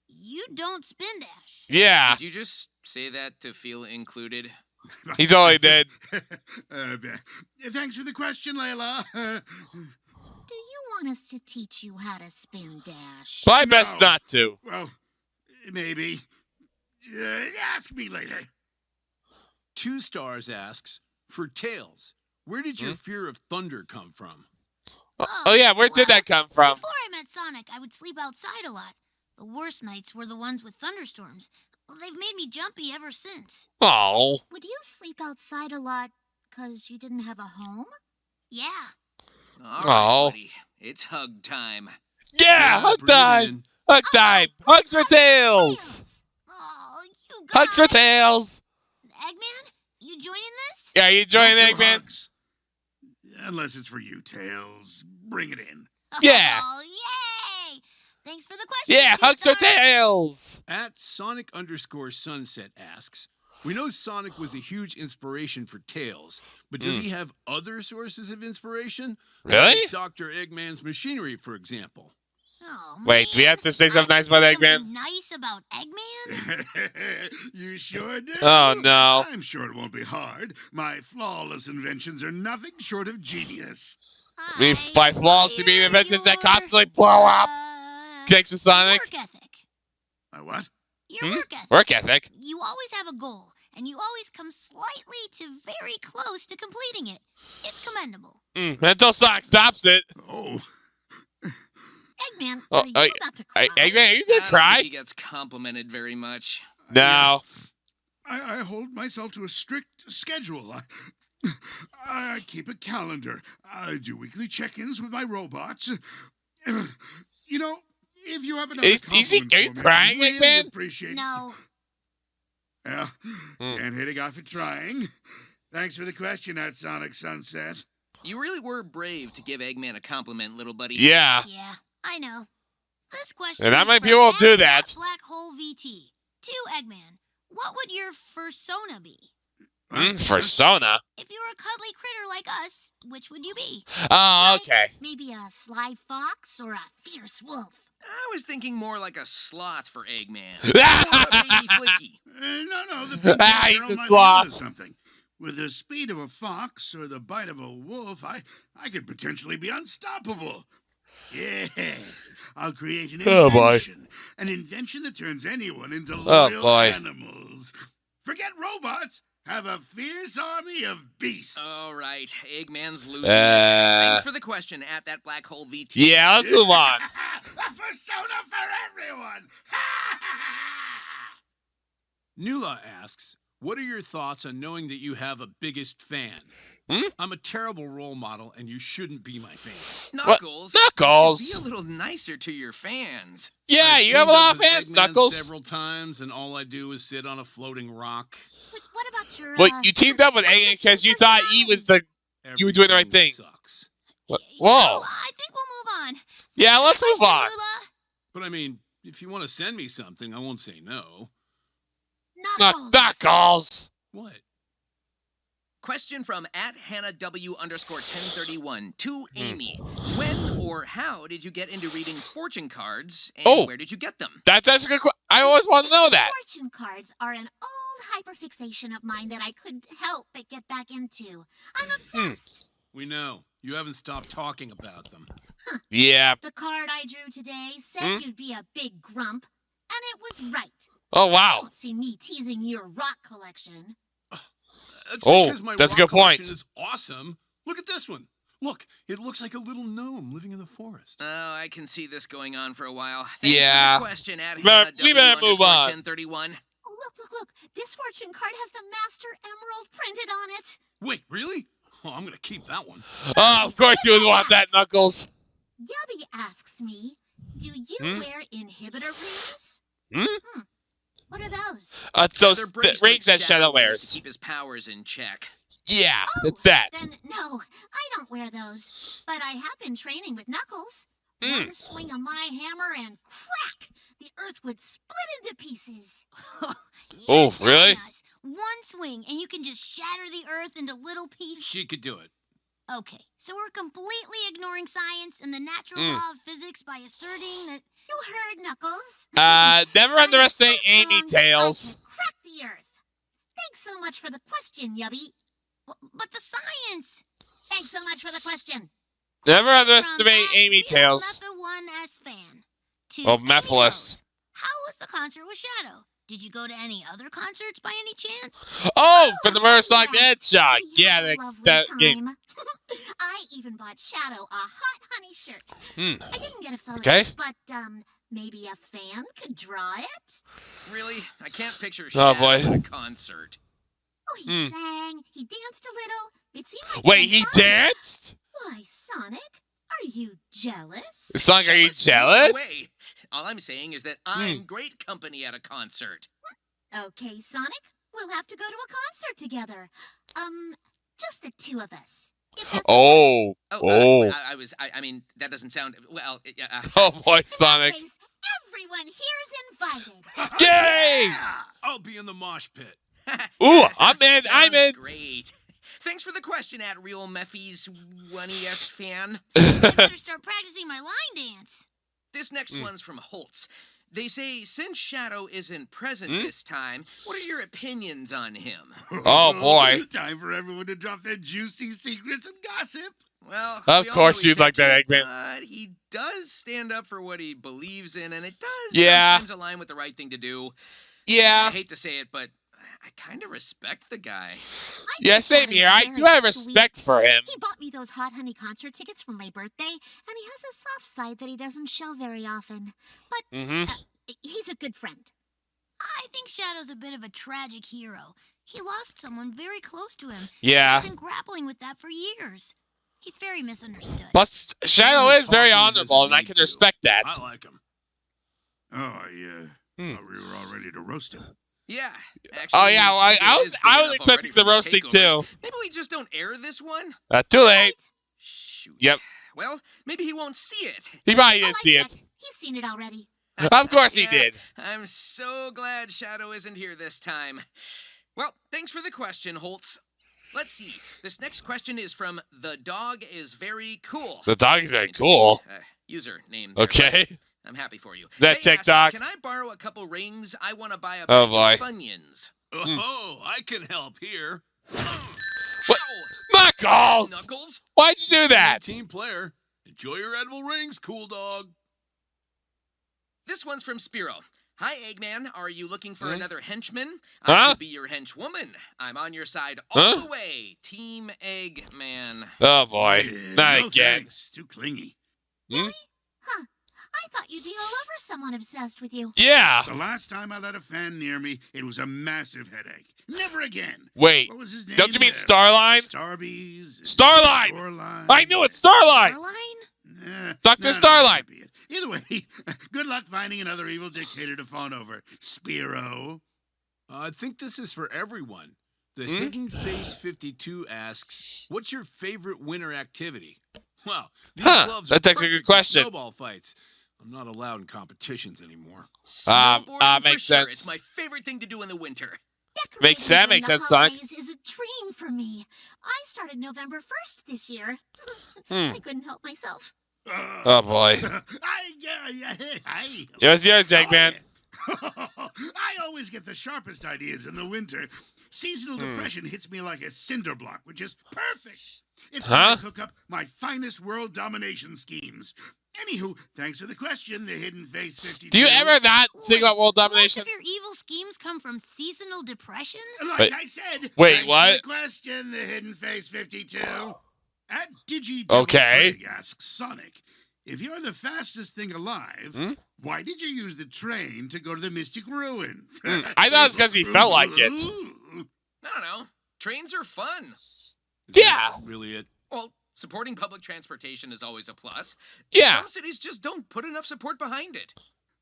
Speaker 6: you don't spin dash.
Speaker 1: Yeah.
Speaker 2: Did you just say that to feel included?
Speaker 1: He totally did.
Speaker 5: Thanks for the question, Layla.
Speaker 3: Do you want us to teach you how to spin dash?
Speaker 1: Probably best
Speaker 5: No.
Speaker 1: not to.
Speaker 5: Well, maybe. Ask me later.
Speaker 4: 2 Stars asks, for Tails, where did your fear of thunder come from?
Speaker 1: Oh yeah, where did that come from?
Speaker 6: Before I met Sonic, I would sleep outside a lot. The worst nights were the ones with thunderstorms. They've made me jumpy ever since.
Speaker 1: Oh.
Speaker 3: Would you sleep outside a lot because you didn't have a home?
Speaker 6: Yeah.
Speaker 2: All
Speaker 1: Oh.
Speaker 2: right, buddy. It's hug time.
Speaker 1: Yeah, hug
Speaker 4: bring it
Speaker 1: time.
Speaker 4: in.
Speaker 1: Hug time. Hugs for Tails.
Speaker 6: Oh, you guys.
Speaker 1: Hugs for Tails.
Speaker 6: Eggman, you joining this?
Speaker 1: Yeah, you enjoying
Speaker 5: No
Speaker 1: it, Eggman?
Speaker 5: hugs. Unless it's for you, Tails. Bring it in.
Speaker 1: Yeah.
Speaker 6: Oh, yay! Thanks for the question.
Speaker 1: Yeah,
Speaker 6: 2
Speaker 1: hugs for
Speaker 6: stars.
Speaker 1: Tails.
Speaker 4: At Sonic_Sunset asks, we know Sonic was a huge inspiration for Tails, but does he have other sources of inspiration?
Speaker 1: Really?
Speaker 4: Like Dr. Eggman's machinery, for example.
Speaker 6: Oh,
Speaker 1: Wait, do we
Speaker 6: man.
Speaker 1: have to say something
Speaker 6: I
Speaker 1: nice about
Speaker 6: say
Speaker 1: Eggman?
Speaker 6: something Nice about Eggman?
Speaker 5: You sure do?
Speaker 1: Oh, no.
Speaker 5: I'm sure it won't be hard. My flawless inventions are nothing short of genius.
Speaker 1: I mean, by flaws, you mean inventions that constantly blow up? Thanks to Sonic.
Speaker 6: Work ethic.
Speaker 5: My what?
Speaker 6: Your work ethic.
Speaker 1: Work ethic.
Speaker 6: You always have a goal, and you always come slightly to very close to completing it. It's commendable.
Speaker 1: Until Sonic stops it.
Speaker 5: Oh,
Speaker 3: Eggman,
Speaker 1: Oh,
Speaker 3: are you about to cry?
Speaker 1: Eggman, are you gonna
Speaker 2: I don't
Speaker 1: cry?
Speaker 2: think he gets complimented very much.
Speaker 1: No.
Speaker 5: I hold myself to a strict schedule. I keep a calendar. I do weekly check-ins with my robots. You know, if you have another compliment
Speaker 1: Are you
Speaker 5: for me,
Speaker 1: crying,
Speaker 5: I'd really
Speaker 1: Eggman?
Speaker 5: appreciate it.
Speaker 6: No.
Speaker 5: Yeah, can't hit a guy for trying. Thanks for the question, at Sonic Sunset.
Speaker 2: You really were brave to give Eggman a compliment, little buddy.
Speaker 1: Yeah.
Speaker 6: Yeah, I know. This question
Speaker 1: And not
Speaker 6: is
Speaker 1: many
Speaker 6: from
Speaker 1: people will do
Speaker 6: at
Speaker 1: that.
Speaker 6: Black Hole VT. To Eggman, what would your fursona be?
Speaker 1: Persona.
Speaker 6: If you were a cuddly critter like us, which would you be?
Speaker 1: Oh, okay.
Speaker 3: Maybe a sly fox or a fierce wolf.
Speaker 2: I was thinking more like a sloth for Eggman. Or a baby Flicky.
Speaker 5: No, the big
Speaker 1: Ah,
Speaker 5: monster
Speaker 1: he's a
Speaker 5: might be
Speaker 1: sloth.
Speaker 5: onto something. With the speed of a fox or the bite of a wolf, I could potentially be unstoppable. Yes, I'll create an
Speaker 1: Oh, boy.
Speaker 5: invention. An invention that turns anyone into
Speaker 1: Oh,
Speaker 5: loyal
Speaker 1: boy.
Speaker 5: animals. Forget robots. Have a fierce army of beasts.
Speaker 2: All right, Eggman's losing it. Thanks for the question at that Black Hole VT.
Speaker 1: Yeah, let's move on.
Speaker 5: A persona for everyone.
Speaker 4: Nula asks, what are your thoughts on knowing that you have a biggest fan? I'm a terrible role model, and you shouldn't be my fan.
Speaker 2: Knuckles.
Speaker 1: Knuckles?
Speaker 2: You should be a little nicer to your fans.
Speaker 1: Yeah,
Speaker 4: I've
Speaker 1: you have a
Speaker 4: teamed
Speaker 1: lot
Speaker 4: up
Speaker 1: of
Speaker 4: with
Speaker 1: fans,
Speaker 4: Eggman
Speaker 1: Knuckles.
Speaker 4: several times, and all I do is sit on a floating rock.
Speaker 3: But what about your?
Speaker 1: Well, you teamed up with Eggman because you thought he was the. You were doing the right
Speaker 4: Everything
Speaker 1: thing.
Speaker 4: Sucks.
Speaker 1: What?
Speaker 6: You know,
Speaker 1: Whoa.
Speaker 6: I think we'll move on.
Speaker 1: Yeah, let's move on.
Speaker 6: Lula.
Speaker 4: But I mean, if you want to send me something, I won't say no.
Speaker 3: Knuckles.
Speaker 1: Knuckles.
Speaker 4: What?
Speaker 2: Question from at Hannah W_1031 to Amy. When or how did you get into reading fortune cards, and where did you get them?
Speaker 1: That's a good question. I always want to know that.
Speaker 3: Fortune cards are an old hyperfixation of mine that I couldn't help but get back into. I'm obsessed.
Speaker 4: We know. You haven't stopped talking about them.
Speaker 1: Yeah.
Speaker 3: The card I drew today said you'd be a big grump, and it was right.
Speaker 1: Oh, wow.
Speaker 3: Don't see me teasing your rock collection.
Speaker 4: That's
Speaker 1: Oh,
Speaker 4: because my
Speaker 1: that's a
Speaker 4: rock
Speaker 1: good point.
Speaker 4: collection is awesome. Look at this one. Look, it looks like a little gnome living in the forest.
Speaker 2: Oh, I can see this going on for a while. Thanks
Speaker 1: Yeah.
Speaker 2: for the question at
Speaker 1: But we better move on.
Speaker 2: W_1031.
Speaker 3: Oh, look. This fortune card has the Master Emerald printed on it.
Speaker 4: Wait, really? Oh, I'm going to keep that one.
Speaker 1: Oh, of course you would want that, Knuckles.
Speaker 3: Yubby asks me, do you wear inhibitor rings?
Speaker 1: Hmm?
Speaker 3: What are those?
Speaker 1: It's those
Speaker 2: They're bracelets
Speaker 1: rings that Shadow
Speaker 2: wears
Speaker 1: wears.
Speaker 2: to keep his powers in check.
Speaker 1: Yeah,
Speaker 3: Oh,
Speaker 1: it's that.
Speaker 3: Then no, I don't wear those. But I have been training with Knuckles.
Speaker 1: Hmm.
Speaker 3: One swing of my hammer and crack! The earth would split into pieces.
Speaker 1: Oh,
Speaker 6: You're
Speaker 1: really?
Speaker 6: telling us one swing, and you can just shatter the earth into little pieces.
Speaker 4: She could do it.
Speaker 6: Okay, so we're completely ignoring science and the natural law of physics by asserting that.
Speaker 3: You heard, Knuckles.
Speaker 1: Never
Speaker 3: I'm
Speaker 1: underestimate
Speaker 3: so
Speaker 1: Amy
Speaker 3: strong,
Speaker 1: Tails.
Speaker 3: I can crack the earth. Thanks so much for the question, Yubby.
Speaker 6: But the science!
Speaker 3: Thanks so much for the question.
Speaker 1: Never
Speaker 6: From
Speaker 1: underestimate
Speaker 6: at
Speaker 1: Amy Tails.
Speaker 6: Metha1S fan. To
Speaker 1: Oh,
Speaker 6: Amy
Speaker 1: Mephiles.
Speaker 6: Rose. How was the concert with Shadow? Did you go to any other concerts by any chance?
Speaker 1: Oh, for the Murder Sonic the
Speaker 3: yes.
Speaker 1: Hedgehog.
Speaker 3: We
Speaker 1: Yeah,
Speaker 3: had a
Speaker 1: that,
Speaker 3: lovely
Speaker 1: that
Speaker 3: time.
Speaker 1: game.
Speaker 3: I even bought Shadow a hot honey shirt. I didn't get a photo,
Speaker 1: Okay.
Speaker 3: but maybe a fan could draw it.
Speaker 2: Really? I can't picture
Speaker 1: Oh,
Speaker 2: Shadow
Speaker 1: boy.
Speaker 2: at a concert.
Speaker 3: Oh, he sang, he danced a little. It seemed like
Speaker 1: Wait, he
Speaker 3: had fun.
Speaker 1: danced?
Speaker 3: Why, Sonic, are you jealous?
Speaker 1: Sonic, are you
Speaker 2: No
Speaker 1: jealous?
Speaker 2: way. All I'm saying is that I'm great company at a concert.
Speaker 3: Okay, Sonic, we'll have to go to a concert together. Just the two of us. If that's okay.
Speaker 1: Oh. Oh.
Speaker 2: I mean, that doesn't sound well.
Speaker 1: Oh, boy,
Speaker 3: In
Speaker 1: Sonic.
Speaker 3: that case, everyone here is invited.
Speaker 1: Yay!
Speaker 4: I'll be in the mosh pit.
Speaker 1: Ooh,
Speaker 2: Yes,
Speaker 1: I'm in, I'm
Speaker 2: sounds
Speaker 1: in.
Speaker 2: Great. Thanks for the question, at Real Mephies 1ES fan.
Speaker 6: I better start practicing my line dance.
Speaker 2: This next one's from Holtz. They say, since Shadow isn't present this time, what are your opinions on him?
Speaker 1: Oh, boy.
Speaker 5: Time for everyone to drop their juicy secrets and gossip.
Speaker 2: Well,
Speaker 1: Of
Speaker 2: we all
Speaker 1: course
Speaker 2: know
Speaker 1: you'd
Speaker 2: he's
Speaker 1: like that,
Speaker 2: edgy,
Speaker 1: Eggman.
Speaker 2: But he does stand up for what he believes in, and it does
Speaker 1: Yeah.
Speaker 2: sometimes align with the right thing to do. I
Speaker 1: Yeah.
Speaker 2: hate to say it, but I kind of respect the guy.
Speaker 1: Yeah, same here. I do have respect for him.
Speaker 3: He bought me those Hot Honey concert tickets for my birthday, and he has a soft side that he doesn't show very often. But he's a good friend.
Speaker 6: I think Shadow's a bit of a tragic hero. He lost someone very close to him.
Speaker 1: Yeah.
Speaker 6: He's been grappling with that for years. He's very misunderstood.
Speaker 1: Plus, Shadow is very honorable, and I can respect that.
Speaker 4: I like him.
Speaker 5: Oh, I thought we were all ready to roast him.
Speaker 2: Yeah. Actually,
Speaker 1: Oh, yeah, well,
Speaker 2: his
Speaker 1: I
Speaker 2: ego
Speaker 1: was
Speaker 2: is big
Speaker 1: I was
Speaker 2: enough
Speaker 1: expecting
Speaker 2: already
Speaker 1: the
Speaker 2: for
Speaker 1: roasting,
Speaker 2: takeovers.
Speaker 1: too.
Speaker 2: Maybe we just don't air this one?
Speaker 1: Too late.
Speaker 2: Shoot.
Speaker 1: Yep.
Speaker 2: Well, maybe he won't see it.
Speaker 1: He probably
Speaker 3: I
Speaker 1: didn't
Speaker 3: like
Speaker 1: see
Speaker 3: that.
Speaker 1: it.
Speaker 3: He's seen it already.
Speaker 1: Of course he
Speaker 2: Yeah,
Speaker 1: did.
Speaker 2: I'm so glad Shadow isn't here this time. Well, thanks for the question, Holtz. Let's see. This next question is from The Dog is Very Cool.
Speaker 1: The dog is very cool.
Speaker 2: User name there,
Speaker 1: Okay.
Speaker 2: but I'm happy for you.
Speaker 1: Is that
Speaker 2: They asked,
Speaker 1: TikTok?
Speaker 2: Can I borrow a couple rings? I want to buy a
Speaker 1: Oh,
Speaker 2: bag
Speaker 1: boy.
Speaker 2: of Funyuns.
Speaker 4: Oh, I can help here.
Speaker 1: What? Knuckles!
Speaker 2: Knuckles?
Speaker 1: Why'd you do
Speaker 4: You're a
Speaker 1: that?
Speaker 4: team player. Enjoy your edible rings, cool dog.
Speaker 2: This one's from Spiro. Hi, Eggman. Are you looking for another henchman?
Speaker 1: Huh?
Speaker 2: I could be your henchwoman. I'm on your side all
Speaker 1: Huh?
Speaker 2: the way. Team Eggman.
Speaker 1: Oh, boy. Not
Speaker 5: No
Speaker 1: again.
Speaker 5: thanks. Too clingy.
Speaker 3: Huh. I thought you'd be all over someone obsessed with you.
Speaker 1: Yeah.
Speaker 5: The last time I let a fan near me, it was a massive headache. Never again.
Speaker 1: Wait.
Speaker 5: What was his name?
Speaker 1: Don't you mean Starline?
Speaker 5: Starbees?
Speaker 1: Starline!
Speaker 5: Starline?
Speaker 1: I knew it. Starline!
Speaker 6: Starline?
Speaker 1: Dr.
Speaker 5: No,
Speaker 1: Starline.
Speaker 5: can't be it. Either way, good luck finding another evil dictator to fawn over. Spiro.
Speaker 4: I think this is for everyone. The Hidden Face 52 asks, what's your favorite winter activity? Wow, these gloves are
Speaker 1: That's actually a good
Speaker 4: perfect for
Speaker 1: question.
Speaker 4: snowball fights. I'm not allowed in competitions anymore.
Speaker 2: Snowboarding
Speaker 1: makes
Speaker 2: for sure.
Speaker 1: sense.
Speaker 2: It's my favorite thing to do in the winter.
Speaker 1: Makes
Speaker 3: Decorating
Speaker 1: sense,
Speaker 3: during the
Speaker 1: Sonic.
Speaker 3: holidays is a dream for me. I started November 1st this year.
Speaker 1: Hmm.
Speaker 3: I couldn't help myself.
Speaker 1: Oh, boy. Yours, Eggman.
Speaker 5: I always get the sharpest ideas in the winter. Seasonal depression hits me like a cinder block, which is perfect. It's when I cook up my finest world domination schemes. Anywho, thanks for the question, the Hidden Face 52.
Speaker 1: Do you ever not think about world
Speaker 6: Most
Speaker 1: domination?
Speaker 6: of your evil schemes come from seasonal depression?
Speaker 5: Like
Speaker 1: Wait.
Speaker 5: I said,
Speaker 1: Wait,
Speaker 5: thanks
Speaker 1: what?
Speaker 5: for the question, the Hidden Face 52. At Digi
Speaker 1: Okay.
Speaker 5: asks Sonic, if you're the fastest thing alive, why did you use the train to go to the Mystic Ruins?
Speaker 1: I thought it's because he felt like it.
Speaker 2: I don't know. Trains are fun.
Speaker 4: Is
Speaker 1: Yeah.
Speaker 4: that really it?
Speaker 2: Well, supporting public transportation is always a plus.
Speaker 1: Yeah.
Speaker 2: Some cities just don't put enough support behind it.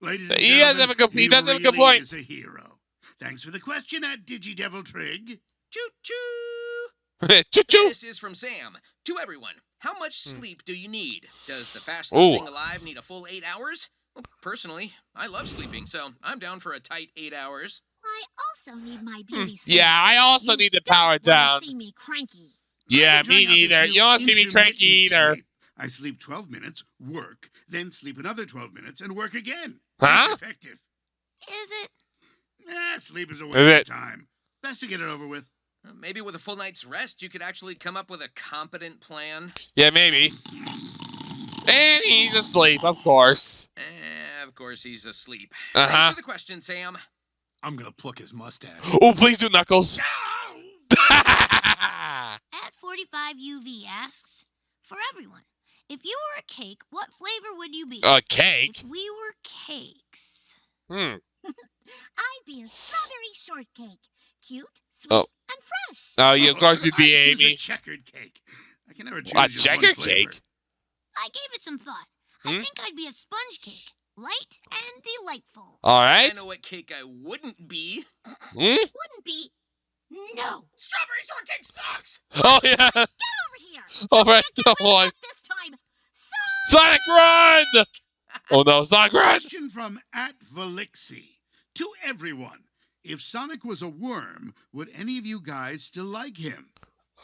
Speaker 5: Ladies and
Speaker 1: He does
Speaker 5: gentlemen,
Speaker 1: have a good- he does have a good
Speaker 5: really
Speaker 1: point.
Speaker 5: is a hero. Thanks for the question at DigiDevilTrig.
Speaker 2: Choo-choo!
Speaker 1: Choo-choo.
Speaker 2: This is from Sam. To everyone, how much sleep do you need? Does the fastest
Speaker 1: Ooh.
Speaker 2: thing alive need a full 8 hours? Well, personally, I love sleeping, so I'm down for a tight 8 hours.
Speaker 3: I also need my beauty sleep.
Speaker 1: Yeah, I also
Speaker 3: You
Speaker 1: need to
Speaker 3: don't
Speaker 1: power
Speaker 3: wanna
Speaker 1: down.
Speaker 3: see me cranky.
Speaker 1: Yeah,
Speaker 5: I'm
Speaker 1: me
Speaker 5: trying out this
Speaker 1: neither.
Speaker 5: new
Speaker 1: You don't see me
Speaker 5: intermittent
Speaker 1: cranky either.
Speaker 5: sleep. I sleep 12 minutes, work, then sleep another 12 minutes, and work again.
Speaker 1: Huh?
Speaker 5: It's effective.
Speaker 6: Is it?
Speaker 5: Sleep is a
Speaker 1: Is
Speaker 5: waste
Speaker 1: it?
Speaker 5: of time. Best to get it over with.
Speaker 2: Maybe with a full night's rest, you could actually come up with a competent plan.
Speaker 1: Yeah, maybe. And he's asleep, of course.
Speaker 2: Of course, he's asleep.
Speaker 1: Uh-huh.
Speaker 2: Thanks for the question, Sam.
Speaker 4: I'm gonna pluck his mustache.
Speaker 1: Oh, please do, Knuckles.
Speaker 6: At 45UV asks, for everyone, if you were a cake, what flavor would you be?
Speaker 1: A cake?
Speaker 6: If we were cakes.
Speaker 3: I'd be a strawberry shortcake. Cute, sweet,
Speaker 1: Oh.
Speaker 3: and fresh.
Speaker 1: Oh, yeah, of course you'd be
Speaker 5: I choose
Speaker 1: Amy.
Speaker 5: a checkered cake. I can never choose
Speaker 1: A
Speaker 5: just one
Speaker 1: checker
Speaker 5: flavor.
Speaker 1: cake?
Speaker 6: I gave it some thought. I think I'd be a sponge cake. Light and delightful.
Speaker 1: All
Speaker 2: I
Speaker 1: right.
Speaker 2: know what cake I wouldn't be.
Speaker 3: Wouldn't be. No.
Speaker 2: Strawberry shortcake sucks!
Speaker 1: Oh, yeah.
Speaker 3: Over here.
Speaker 1: All right.
Speaker 3: Get
Speaker 1: Oh,
Speaker 3: rid of
Speaker 1: boy.
Speaker 3: that this time.
Speaker 1: Sonic, run! Oh, no. Sonic, run!
Speaker 5: Question from @Velixi. To everyone, if Sonic was a worm, would any of you guys still like him?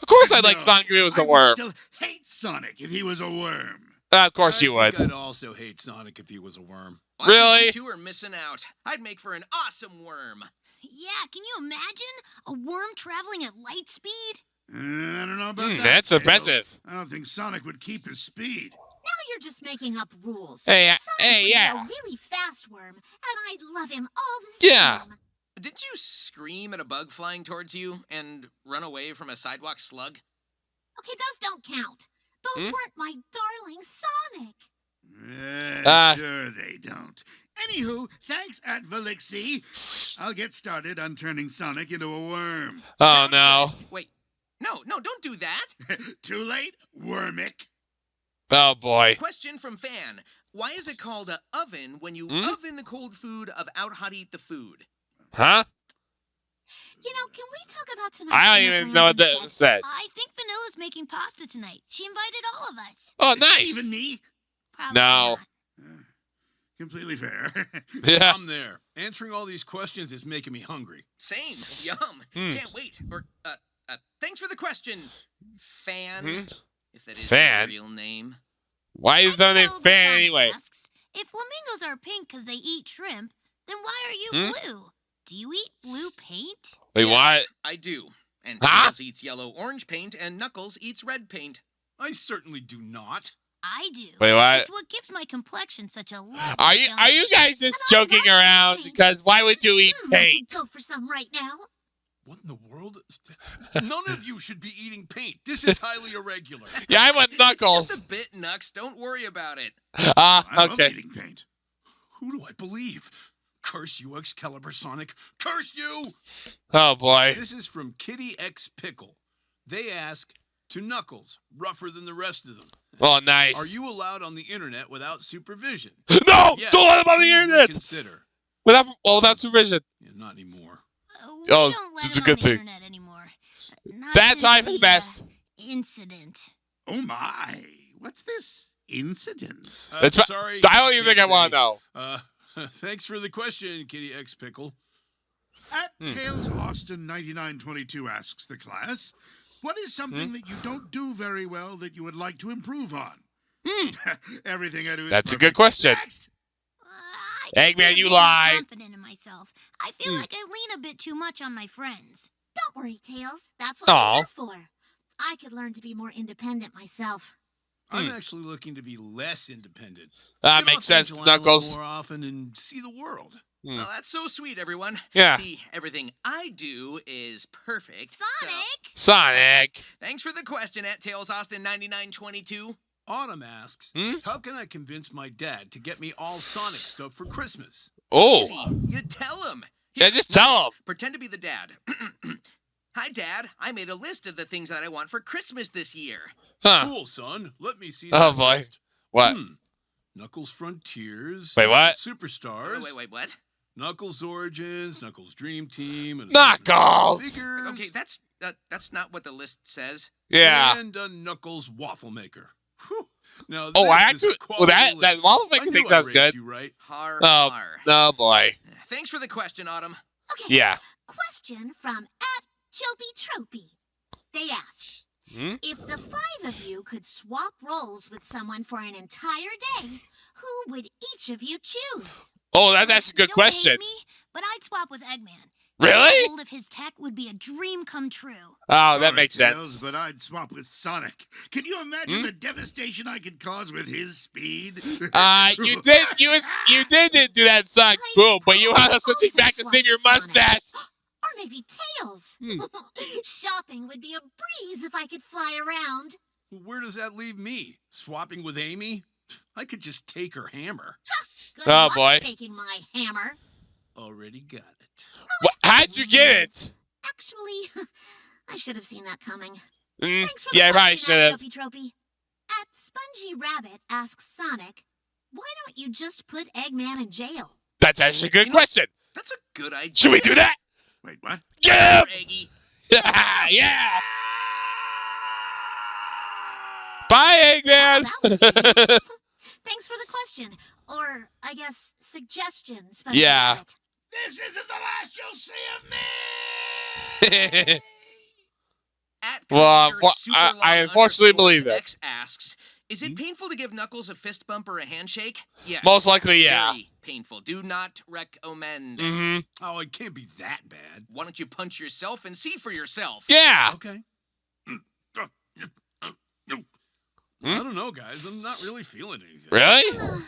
Speaker 1: Of course I'd like
Speaker 5: No,
Speaker 1: Sonic if he was a
Speaker 5: I would
Speaker 1: worm.
Speaker 5: still hate Sonic if he was a worm.
Speaker 1: Of course you
Speaker 4: I
Speaker 1: would.
Speaker 4: think I'd also hate Sonic if he was a worm.
Speaker 2: Well, I think
Speaker 1: Really?
Speaker 2: you two are missing out. I'd make for an awesome worm.
Speaker 6: Yeah, can you imagine a worm traveling at light speed?
Speaker 5: I don't know about that.
Speaker 1: That's
Speaker 5: Tails.
Speaker 1: impressive.
Speaker 5: I don't think Sonic would keep his speed.
Speaker 3: Now you're just making up rules.
Speaker 1: Hey,
Speaker 3: Sonic would be
Speaker 1: yeah.
Speaker 3: a really fast worm, and I'd love him all the same.
Speaker 1: Yeah.
Speaker 2: Did you scream at a bug flying towards you and run away from a sidewalk slug?
Speaker 3: Okay, those don't count. Those weren't my darling Sonic.
Speaker 5: Sure they don't. Anywho, thanks, at Velixie. I'll get started on turning Sonic into a worm.
Speaker 1: Oh no.
Speaker 2: Wait. No, don't do that.
Speaker 5: Too late, Wormick.
Speaker 1: Oh boy.
Speaker 2: Question from fan. Why is it called a oven when you oven the cold food of out hot eat the food?
Speaker 1: Huh?
Speaker 3: You know, can we talk about tonight?
Speaker 1: I don't even know what that said.
Speaker 6: I think Vanilla's making pasta tonight. She invited all of us.
Speaker 1: Oh, nice.
Speaker 5: Even me?
Speaker 6: Probably
Speaker 1: No.
Speaker 6: not.
Speaker 5: Completely fair.
Speaker 1: Yeah.
Speaker 4: I'm there. Answering all these questions is making me hungry.
Speaker 2: Same. Yum. Can't wait. Or thanks for the question, fan. If that is
Speaker 1: Fan?
Speaker 2: your real name.
Speaker 1: Why is their name
Speaker 6: Still,
Speaker 1: Fan
Speaker 6: Sonic
Speaker 1: anyway?
Speaker 6: asks, if flamingos are pink because they eat shrimp, then why are you blue? Do you eat blue paint?
Speaker 1: Wait,
Speaker 2: Yes,
Speaker 1: what?
Speaker 2: I do. And
Speaker 1: Huh?
Speaker 2: Tails eats yellow-orange paint, and Knuckles eats red paint.
Speaker 4: I certainly do not.
Speaker 6: I do.
Speaker 1: Wait, what?
Speaker 6: It's what gives my complexion such a lovely
Speaker 1: Are you guys just joking around? Because why would you eat
Speaker 3: I
Speaker 1: paint?
Speaker 3: could go for some right now.
Speaker 4: What in the world? None of you should be eating paint. This is highly irregular.
Speaker 1: Yeah, I want
Speaker 2: It's
Speaker 1: Knuckles.
Speaker 2: just a bit, Nux. Don't worry about it.
Speaker 5: I love
Speaker 1: Okay.
Speaker 5: eating paint.
Speaker 4: Who do I believe? Curse you, Excalibur Sonic. Curse you!
Speaker 1: Oh boy.
Speaker 4: This is from Kitty X Pickle. They ask, to Knuckles, rougher than the rest of them.
Speaker 1: Oh, nice.
Speaker 4: Are you allowed on the internet without supervision?
Speaker 1: No!
Speaker 4: Yes,
Speaker 1: Don't let him on the
Speaker 4: please
Speaker 1: internet!
Speaker 4: Reconsider.
Speaker 1: Without supervision.
Speaker 4: Yeah, not anymore.
Speaker 6: We
Speaker 1: Oh,
Speaker 6: don't let
Speaker 1: it's a
Speaker 6: him
Speaker 1: good
Speaker 6: on the
Speaker 1: thing.
Speaker 6: internet anymore. Not
Speaker 1: That's
Speaker 6: since
Speaker 1: probably for the
Speaker 6: the,
Speaker 1: best.
Speaker 6: Incident.
Speaker 5: Oh my, what's this incident?
Speaker 1: That's fi-
Speaker 4: Sorry.
Speaker 1: I don't even think I
Speaker 4: can't
Speaker 1: want to
Speaker 4: say.
Speaker 1: know.
Speaker 4: Thanks for the question, Kitty X Pickle.
Speaker 5: At Tails Austin 9922 asks the class, what is something that you don't do very well that you would like to improve on? Everything I do is
Speaker 1: That's a
Speaker 5: perfect.
Speaker 1: good question.
Speaker 5: Next.
Speaker 6: I could be
Speaker 1: Eggman,
Speaker 6: a
Speaker 1: you
Speaker 6: bit more
Speaker 1: lie.
Speaker 6: confident in myself. I feel like I lean a bit too much on my friends.
Speaker 3: Don't worry, Tails. That's what we're
Speaker 1: Aw.
Speaker 3: here for. I could learn to be more independent myself.
Speaker 4: I'm actually looking to be less independent.
Speaker 1: That
Speaker 4: Get
Speaker 1: makes
Speaker 4: off
Speaker 1: sense,
Speaker 4: Angel Island
Speaker 1: Knuckles.
Speaker 4: more often and see the world.
Speaker 2: Well, that's so sweet, everyone.
Speaker 1: Yeah.
Speaker 2: See, everything I do is perfect. so-
Speaker 6: Sonic!
Speaker 1: Sonic.
Speaker 2: Thanks for the question at Tails Austin 9922.
Speaker 4: Autumn asks, how can I convince my dad to get me all Sonic stuff for Christmas?
Speaker 1: Oh.
Speaker 2: Easy. You tell him.
Speaker 1: Yeah, just tell him.
Speaker 2: Pretend to be the dad. Hi, Dad. I made a list of the things that I want for Christmas this year.
Speaker 1: Huh.
Speaker 4: Cool, son. Let me see
Speaker 1: Oh,
Speaker 4: that
Speaker 1: boy.
Speaker 4: list.
Speaker 1: What?
Speaker 4: Knuckles Frontiers.
Speaker 1: Wait, what?
Speaker 4: Superstars.
Speaker 2: Wait, what?
Speaker 4: Knuckles Origins, Knuckles Dream Team, and
Speaker 1: Knuckles!
Speaker 4: Figures,
Speaker 2: Okay, that's not what the list says.
Speaker 1: Yeah.
Speaker 4: and a Knuckles Waffle Maker. Whew. Now,
Speaker 1: Oh, I
Speaker 4: this is a
Speaker 1: actually. Well, that
Speaker 4: quality
Speaker 1: waffle
Speaker 4: list.
Speaker 1: maker
Speaker 4: I knew
Speaker 1: thing
Speaker 4: I
Speaker 1: sounds
Speaker 4: raised
Speaker 1: good.
Speaker 4: You right?
Speaker 2: Har
Speaker 1: Oh,
Speaker 2: har.
Speaker 1: no, boy.
Speaker 2: Thanks for the question, Autumn.
Speaker 3: Okay.
Speaker 1: Yeah.
Speaker 3: Question from @Jopie They ask, if the 5 of you could swap roles with someone for an entire day, who would each of you choose?
Speaker 1: Oh, that's actually a good
Speaker 6: Don't
Speaker 1: question.
Speaker 6: hate me, but I'd swap with Eggman.
Speaker 1: Really?
Speaker 6: Getting hold of his tech would be a dream come true.
Speaker 1: Oh, that
Speaker 5: Sorry,
Speaker 1: makes
Speaker 5: Tails,
Speaker 1: sense.
Speaker 5: But I'd swap with Sonic. Can you imagine the devastation I could cause with his speed?
Speaker 1: You did do that in Sonic Boom, but you wound up switching back to save your mustache.
Speaker 3: Or maybe Tails. Shopping would be a breeze if I could fly around.
Speaker 4: Where does that leave me? Swapping with Amy? I could just take her hammer.
Speaker 3: Good
Speaker 1: Oh,
Speaker 3: luck
Speaker 1: boy.
Speaker 3: taking my hammer.
Speaker 4: Already got it.
Speaker 1: What? How'd you get it?
Speaker 3: Actually, I should have seen that coming.
Speaker 1: Mm,
Speaker 3: Thanks for
Speaker 1: yeah, I
Speaker 3: the
Speaker 1: probably
Speaker 3: question,
Speaker 1: should have.
Speaker 3: Tropy. At Spongy Rabbit asks Sonic, why don't you just put Eggman in jail?
Speaker 1: That's actually a good
Speaker 2: You know-
Speaker 1: question.
Speaker 2: That's a good idea.
Speaker 1: Should we do that?
Speaker 5: Wait, what?
Speaker 1: Get him!
Speaker 2: Eggy.
Speaker 1: Yeah! Bye, Eggman!
Speaker 3: Wow, that was easy. Thanks for the question. Or, I guess, suggestion, Spongy
Speaker 1: Yeah.
Speaker 3: Rabbit.
Speaker 5: This isn't the last you'll see of me!
Speaker 2: At
Speaker 1: Well,
Speaker 2: Commander Superlong
Speaker 1: I unfortunately
Speaker 2: underscore
Speaker 1: believe it.
Speaker 2: X asks, is it painful to give Knuckles a fist bump or a handshake? Yes.
Speaker 1: Most likely, yeah.
Speaker 2: Very painful. Do not recommend.
Speaker 1: Mm-hmm.
Speaker 4: Oh, it can't be that bad.
Speaker 2: Why don't you punch yourself and see for yourself?
Speaker 1: Yeah.
Speaker 4: Okay. I don't know, guys. I'm not really feeling anything.
Speaker 1: Really? Oh,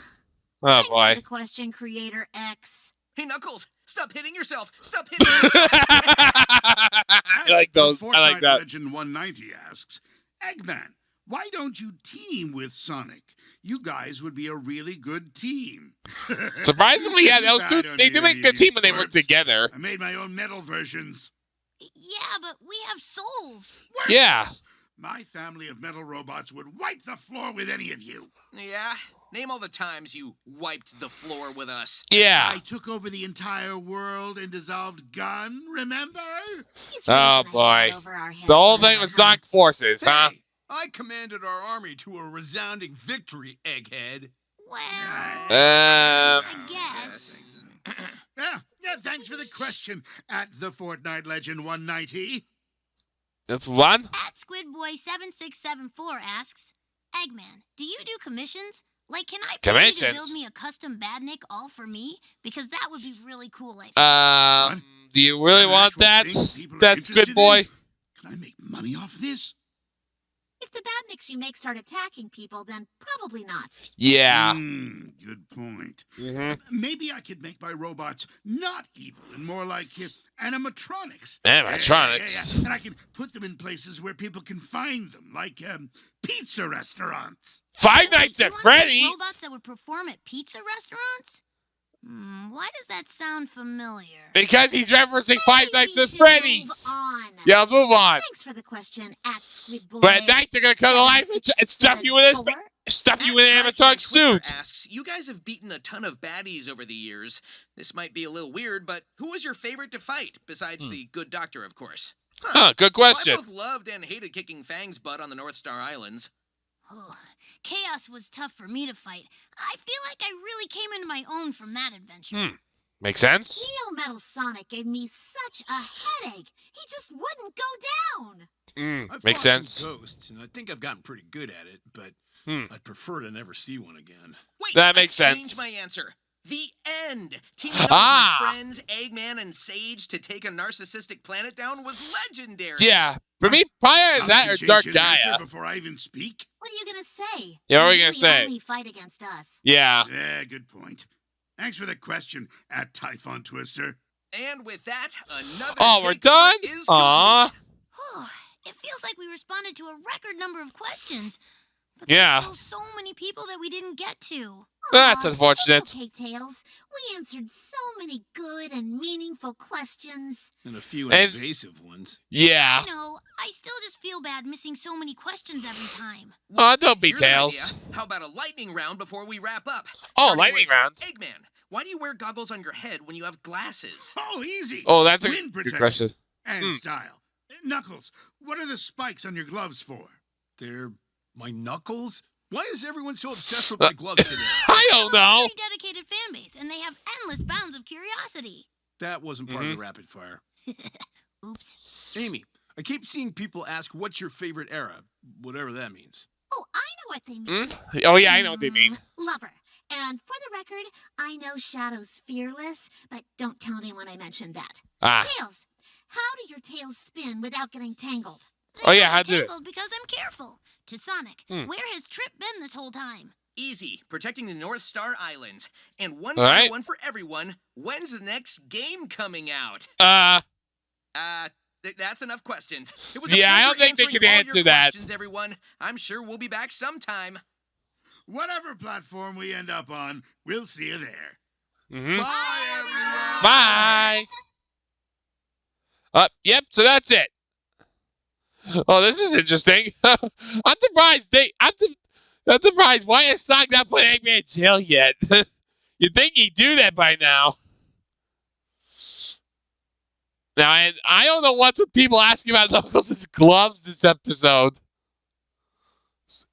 Speaker 3: Thanks
Speaker 1: boy.
Speaker 3: for the question, Creator X.
Speaker 2: Hey, Knuckles, stop hitting yourself. Stop hitting yourself.
Speaker 1: I like those. I like that.
Speaker 5: Legend 190 asks, Eggman, why don't you team with Sonic? You guys would be a really good team.
Speaker 1: Surprisingly, yeah, those two, they do make a good team when they work together.
Speaker 5: I made my own metal versions.
Speaker 6: Yeah, but we have souls.
Speaker 5: Worse.
Speaker 1: Yeah.
Speaker 5: My family of metal robots would wipe the floor with any of you.
Speaker 2: Yeah? Name all the times you wiped the floor with us.
Speaker 1: Yeah.
Speaker 5: I took over the entire world and dissolved Gun, remember?
Speaker 3: He's really
Speaker 1: Oh,
Speaker 3: gonna
Speaker 1: boy.
Speaker 3: head over our heads
Speaker 1: The whole
Speaker 3: forever,
Speaker 1: thing with
Speaker 3: huh?
Speaker 1: Sonic Forces, huh?
Speaker 4: Hey, I commanded our army to a resounding victory, Egghead.
Speaker 6: Well,
Speaker 1: Um,
Speaker 6: I guess.
Speaker 5: Yeah, thanks for the question at the Fortnite Legend 190.
Speaker 1: that's one.
Speaker 6: At Squidboy7674 asks, Eggman, do you do commissions? Like, can I pay you to build
Speaker 1: Commissions?
Speaker 6: me a custom Badnik all for me? Because that would be really cool, I think.
Speaker 1: Do you really
Speaker 5: An
Speaker 1: want
Speaker 5: actual
Speaker 1: that?
Speaker 5: thing people are
Speaker 1: That's
Speaker 5: interested
Speaker 1: good, boy.
Speaker 5: in? Can I make money off this?
Speaker 3: If the Badniks you make start attacking people, then probably not.
Speaker 1: Yeah.
Speaker 5: Good point.
Speaker 1: Mm-hmm.
Speaker 5: Maybe I could make my robots not evil and more like animatronics.
Speaker 1: Animatronics.
Speaker 5: Yeah. And I can put them in places where people can find them, like pizza restaurants.
Speaker 1: Five
Speaker 6: Wait,
Speaker 1: Nights
Speaker 6: you
Speaker 1: at
Speaker 6: wanna make
Speaker 1: Freddy's.
Speaker 6: robots that would perform at pizza restaurants? Why does that sound familiar?
Speaker 1: Because he's referencing Five
Speaker 3: Maybe
Speaker 1: Nights
Speaker 3: we
Speaker 1: at
Speaker 3: should
Speaker 1: Freddy's.
Speaker 3: move on.
Speaker 1: Yeah, let's move on.
Speaker 3: Thanks for the question at Squidboy.
Speaker 1: But at night they're gonna come to life and stuff you in an animatronic suit.
Speaker 2: Asks, you guys have beaten a ton of baddies over the years. This might be a little weird, but who was your favorite to fight, besides the good doctor, of course?
Speaker 1: Huh, good question.
Speaker 2: I both loved and hated kicking Fang's butt on the North Star Islands.
Speaker 6: Oh, Chaos was tough for me to fight. I feel like I really came into my own from that adventure.
Speaker 1: Makes sense.
Speaker 3: Neo Metal Sonic gave me such a headache. He just wouldn't go down.
Speaker 4: I've
Speaker 1: Makes
Speaker 4: fought some
Speaker 1: sense.
Speaker 4: ghosts, and I think I've gotten pretty good at it, but I'd prefer to never see one again.
Speaker 2: Wait,
Speaker 1: That makes
Speaker 2: I changed
Speaker 1: sense.
Speaker 2: my answer. The end. Teaming up with my friends, Eggman and Sage, to take a narcissistic planet down was legendary.
Speaker 1: Yeah. For me, probably that or Dark Gaia.
Speaker 5: Before I even speak.
Speaker 3: What are you gonna say?
Speaker 1: Yeah, what are
Speaker 3: You
Speaker 1: you gonna
Speaker 3: really
Speaker 1: say?
Speaker 3: Only fight against us.
Speaker 1: Yeah.
Speaker 5: Yeah, good point. Thanks for the question at Typhon Twister.
Speaker 2: And with that, another
Speaker 1: Oh, we're
Speaker 2: Takeover
Speaker 1: done?
Speaker 2: is
Speaker 1: Aw.
Speaker 2: complete.
Speaker 6: It feels like we responded to a record number of questions. But
Speaker 1: Yeah.
Speaker 6: there's still so many people that we didn't get to.
Speaker 1: That's
Speaker 3: Aw,
Speaker 1: unfortunate.
Speaker 3: it's okay, Tails. We answered so many good and meaningful questions.
Speaker 4: And a few
Speaker 1: And-
Speaker 4: invasive ones.
Speaker 1: Yeah.
Speaker 6: I know, I still just feel bad missing so many questions every time.
Speaker 1: Oh, don't be
Speaker 2: Here's an
Speaker 1: Tails.
Speaker 2: idea. How about a lightning round before we wrap up?
Speaker 1: Oh,
Speaker 2: Starting
Speaker 1: lightning
Speaker 2: with
Speaker 1: round.
Speaker 2: Eggman, why do you wear goggles on your head when you have glasses?
Speaker 5: Oh, easy.
Speaker 1: Oh, that's a
Speaker 5: Wind
Speaker 1: good
Speaker 5: protection
Speaker 1: question.
Speaker 5: And style. Knuckles, what are the spikes on your gloves for?
Speaker 4: They're my knuckles? Why is everyone so obsessed with my gloves today?
Speaker 1: I don't
Speaker 6: They're a
Speaker 1: know.
Speaker 6: very dedicated fan base, and they have endless bounds of curiosity.
Speaker 4: That wasn't part of the rapid fire.
Speaker 6: Oops.
Speaker 4: Amy, I keep seeing people ask, what's your favorite era? Whatever that means.
Speaker 3: Oh, I know what they mean.
Speaker 1: Oh, yeah, I know what they mean.
Speaker 3: Lover. And for the record, I know Shadow's fearless, but don't tell anyone I mentioned that.
Speaker 1: Ah.
Speaker 3: Tails, how do your tails spin without getting tangled?
Speaker 1: Oh, yeah,
Speaker 6: They
Speaker 1: how
Speaker 6: got
Speaker 1: do it?
Speaker 6: tangled because I'm careful. To Sonic, where has Trip been this whole time?
Speaker 2: Easy, protecting the North Star Islands. And one
Speaker 1: All
Speaker 2: final
Speaker 1: right.
Speaker 2: one for everyone. When's the next game coming out? That's enough questions. It was a
Speaker 1: Yeah, I
Speaker 2: pleasure
Speaker 1: don't think they
Speaker 2: answering
Speaker 1: can
Speaker 2: all
Speaker 1: answer
Speaker 2: your
Speaker 1: that.
Speaker 2: questions, everyone. I'm sure we'll be back sometime.
Speaker 5: Whatever platform we end up on, we'll see you there.
Speaker 4: Bye, everyone!
Speaker 1: Bye. Yep, so that's it. Oh, this is interesting. I'm surprised I'm surprised. Why has Sonic not put Eggman in jail yet? You'd think he'd do that by now. Now, I don't know what's with people asking about Knuckles' gloves this episode.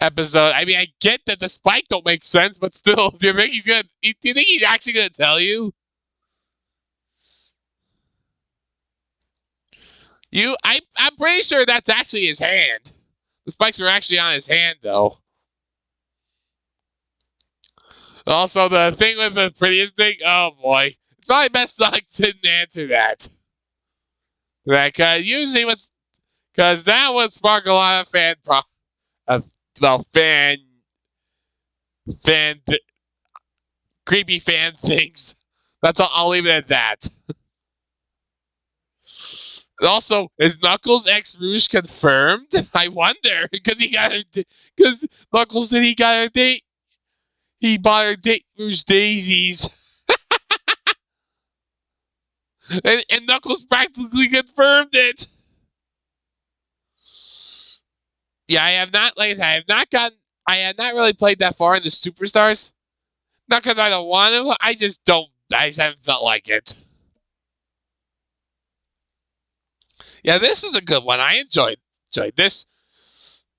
Speaker 1: I mean, I get that the spike don't make sense, but still, do you think he's actually gonna tell you? I'm pretty sure that's actually his hand. The spikes are actually on his hand, though. Also, the thing with the prettiest thing, oh boy, it's probably best Sonic didn't answer that. Usually because that would spark a lot of creepy fan things. That's all. I'll leave it at that. Also, is Knuckles ex Rouge confirmed? I wonder because Knuckles said he got a date. He bought a date Rouge daisies, and Knuckles practically confirmed it. Yeah, I have not really played that far in the Superstars. Not because I don't want to. I just haven't felt like it. Yeah, this is a good one. I enjoyed this.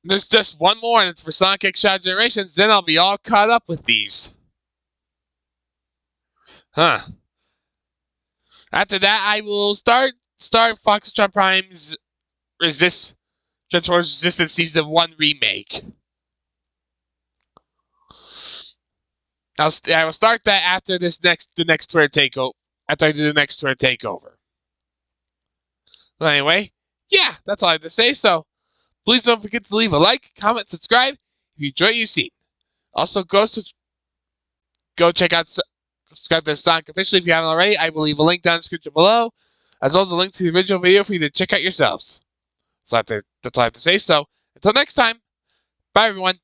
Speaker 1: There's just one more, and it's for Sonic X Shadow Generations. Then I'll be all caught up with these. Huh. After that, I will start Foxtrot Prime's Transformers Resistance Season 1 remake. I will start that after the next Twitter takeover. After I do the next Twitter takeover. But anyway, yeah, that's all I have to say. So please don't forget to leave a like, comment, subscribe if you enjoy what you've seen. Also, go check out subscribe to Sonic Officially if you haven't already. I will leave a link down in the description below, as well as a link to the original video for you to check out yourselves. So that's all I have to say. So until next time, bye everyone.